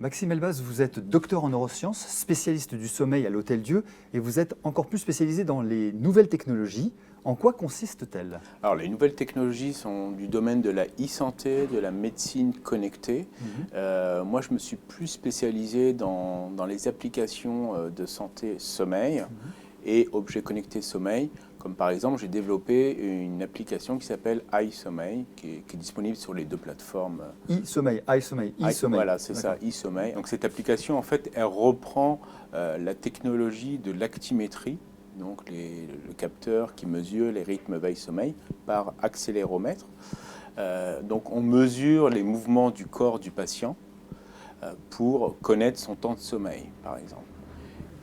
Maxime Elbaz, vous êtes docteur en neurosciences, spécialiste du sommeil à l'Hôtel-Dieu et vous êtes encore plus spécialisé dans les nouvelles technologies. En quoi consistent-elles? Alors, les nouvelles technologies sont du domaine de la e-santé, de la médecine connectée. Moi, je me suis plus spécialisé dans les applications de santé sommeil et objets connectés sommeil. Comme par exemple, j'ai développé une application qui s'appelle iSommeil, qui est disponible sur les deux plateformes. iSommeil, iSommeil, iSommeil. Voilà, c'est ça, iSommeil. Donc cette application, en fait, elle reprend la technologie de l'actimétrie, donc le capteur qui mesure les rythmes veille-sommeil par accéléromètre. Donc on mesure les mouvements du corps du patient pour connaître son temps de sommeil, par exemple.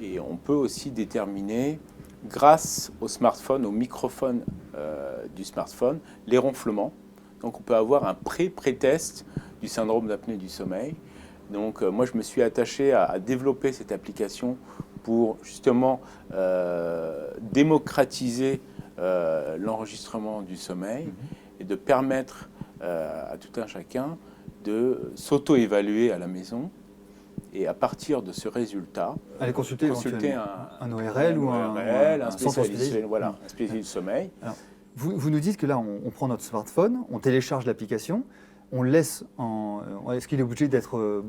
Et on peut aussi déterminer, grâce au smartphone, au microphone du smartphone, les ronflements. Donc on peut avoir un pré-test du syndrome d'apnée du sommeil. Donc moi je me suis attaché à développer cette application pour justement démocratiser l'enregistrement du sommeil et de permettre à tout un chacun de s'auto-évaluer à la maison. Et à partir de ce résultat, allez consulter un ORL ou un spécialiste, voilà, un spécialiste du sommeil. Alors, vous nous dites que là, on prend notre smartphone, on télécharge l'application, on le laisse en... Est-ce qu'il est obligé d'être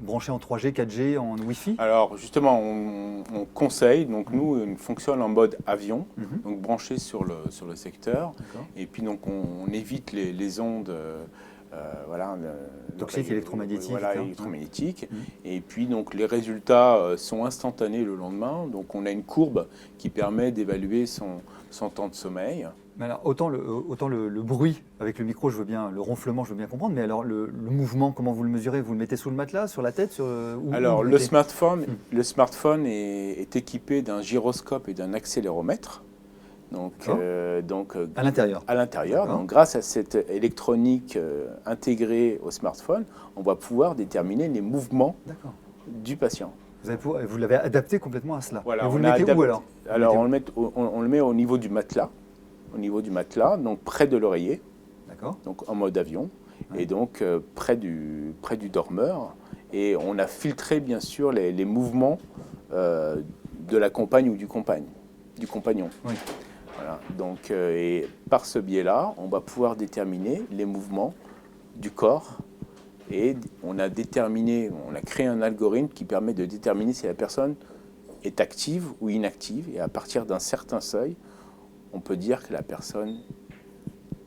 branché en 3G, 4G, en Wi-Fi? Alors justement, on conseille, donc nous, on fonctionne en mode avion, donc branché sur le secteur. Et puis donc on évite les ondes... toxiques, électromagnétiques. Voilà, électromagnétiques. Et puis donc les résultats sont instantanés le lendemain. Donc on a une courbe qui permet d'évaluer son temps de sommeil. Mais alors, autant le bruit avec le micro, je veux bien, le ronflement, je veux bien comprendre, mais alors le mouvement, comment vous le mesurez? Vous le mettez sous le matelas, sur la tête, Alors le smartphone est équipé d'un gyroscope et d'un accéléromètre. Donc à l'intérieur. À l'intérieur. Donc, grâce à cette électronique intégrée au smartphone, on va pouvoir déterminer les mouvements du patient. Vous l'avez adapté complètement à cela. Voilà, et vous le mettez où alors? Alors, on le met au niveau du matelas. Au niveau du matelas, donc près de l'oreiller. D'accord. Donc en mode avion. Ouais. Et donc près du dormeur. Et on a filtré, bien sûr, les mouvements de la compagne ou du compagnon. Oui. Voilà. Donc, et par ce biais-là, on va pouvoir déterminer les mouvements du corps. Et on a créé un algorithme qui permet de déterminer si la personne est active ou inactive. Et à partir d'un certain seuil, on peut dire que la personne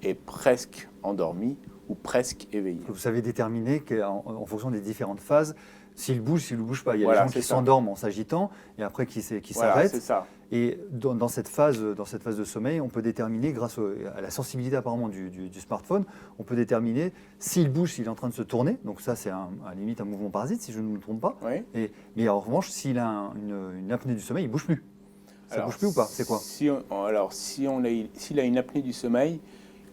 est presque endormie ou presque éveillée. Vous savez déterminer en fonction des différentes phases, s'il bouge, s'il ne bouge pas. Il y a des gens qui s'endorment en s'agitant et après qui s'arrêtent. C'est ça. Et dans cette phase de sommeil, on peut déterminer, grâce à la sensibilité apparemment du smartphone, on peut déterminer s'il bouge, s'il est en train de se tourner. Donc ça, c'est à la limite un mouvement parasite, si je ne me trompe pas. Oui. Mais en revanche, s'il a une apnée du sommeil, il ne bouge plus. Ça ne bouge plus ou pas? C'est quoi? S'il a une apnée du sommeil,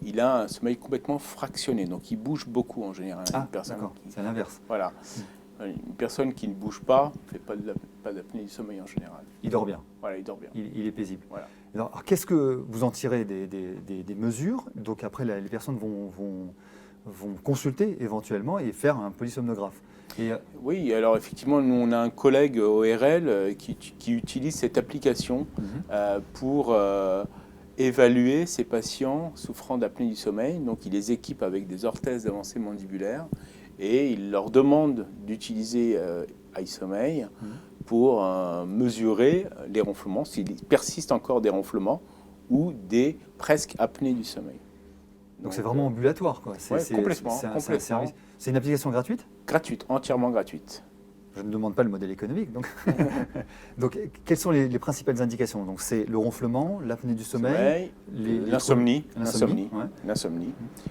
il a un sommeil complètement fractionné. Donc il bouge beaucoup en général. D'accord, c'est l'inverse. Voilà. Une personne qui ne bouge pas ne fait pas d'apnée du sommeil en général. Il dort bien. Voilà, il dort bien. Il est paisible. Voilà. Alors, qu'est-ce que vous en tirez des mesures? Donc après, les personnes vont consulter éventuellement et faire un polysomnographe. Oui, alors effectivement, nous, on a un collègue ORL qui utilise cette application pour évaluer ces patients souffrant d'apnée du sommeil. Donc il les équipe avec des orthèses d'avancée mandibulaire et il leur demande d'utiliser iSommeil pour mesurer les ronflements, s'il persiste encore des ronflements ou des presque apnées du sommeil. Donc c'est vraiment ambulatoire, quoi. Complètement. C'est une application gratuite? Gratuite, entièrement gratuite. Je ne demande pas le modèle économique. Donc quelles sont les principales indications? Donc c'est le ronflement, l'apnée du sommeil, l'insomnie.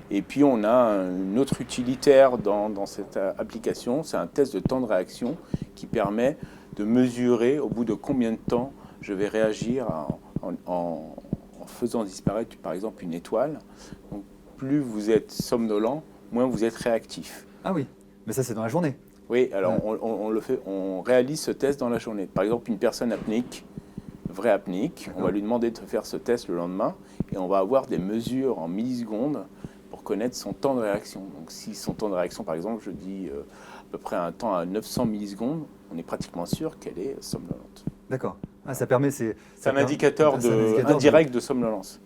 Et puis on a un autre utilitaire dans cette application, c'est un test de temps de réaction qui permet de mesurer au bout de combien de temps je vais réagir en faisant disparaître par exemple une étoile. Donc, plus vous êtes somnolent, moins vous êtes réactif. Ah oui, mais ça c'est dans la journée. Oui, alors on réalise ce test dans la journée. Par exemple, une personne apnéique, vraie apnéique, on va lui demander de faire ce test le lendemain et on va avoir des mesures en millisecondes pour connaître son temps de réaction. Donc si son temps de réaction, par exemple, je dis peu près un temps à 900 millisecondes, on est pratiquement sûr qu'elle est somnolente. D'accord. Ah, ça permet, C'est un indicateur indirect de somnolence.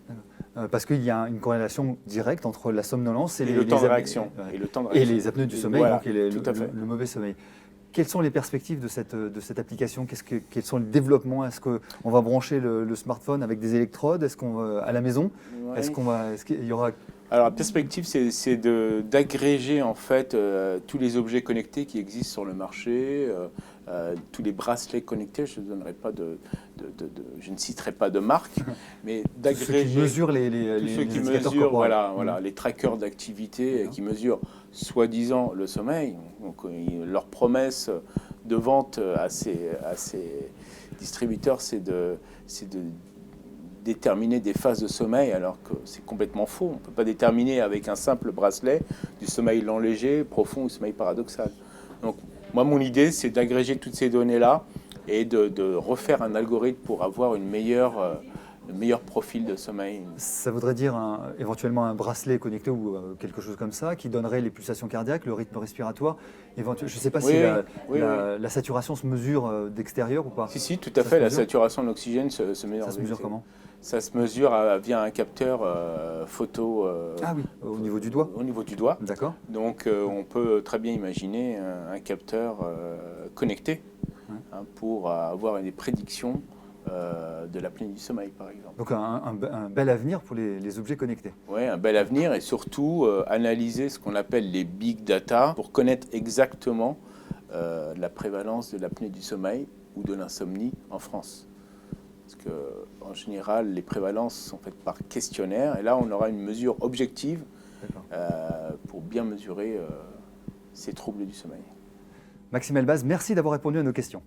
Parce qu'il y a une corrélation directe entre la somnolence et le temps de réaction. Et les apnées du sommeil, voilà, donc, et le mauvais sommeil. Quelles sont les perspectives de cette application? Quels sont les développements? Est-ce qu'on va brancher le smartphone avec des électrodes? Est-ce qu'on à la maison? Ouais. Est-ce qu'il y aura... Alors la perspective, c'est d'agréger en fait tous les objets connectés qui existent sur le marché, tous les bracelets connectés. Je ne citerai pas de marque, mais d'agréger tous ceux qui mesurent les indicateurs corporels. Voilà, les trackers d'activité qui mesurent soi-disant le sommeil. Donc, leur promesse de vente à ces distributeurs, c'est de déterminer des phases de sommeil, alors que c'est complètement faux. On ne peut pas déterminer avec un simple bracelet du sommeil lent léger, profond ou sommeil paradoxal. Donc moi, mon idée, c'est d'agréger toutes ces données-là et de refaire un algorithme pour avoir le meilleur profil de sommeil. Ça voudrait dire éventuellement un bracelet connecté ou quelque chose comme ça qui donnerait les pulsations cardiaques, le rythme respiratoire. Je ne sais pas si la saturation se mesure d'extérieur ou pas. Si, tout à fait. La saturation de l'oxygène se mesure. Ça se mesure comment? Ça se mesure via un capteur photo. Ah oui, au niveau du doigt. Au niveau du doigt. D'accord. Donc on peut très bien imaginer un capteur connecté pour avoir des prédictions de l'apnée du sommeil, par exemple. Donc un bel avenir pour les objets connectés. Oui, un bel avenir et surtout analyser ce qu'on appelle les big data pour connaître exactement la prévalence de l'apnée du sommeil ou de l'insomnie en France. Parce qu'en général, les prévalences sont faites par questionnaire et là, on aura une mesure objective pour bien mesurer ces troubles du sommeil. Maxime Elbaz, merci d'avoir répondu à nos questions.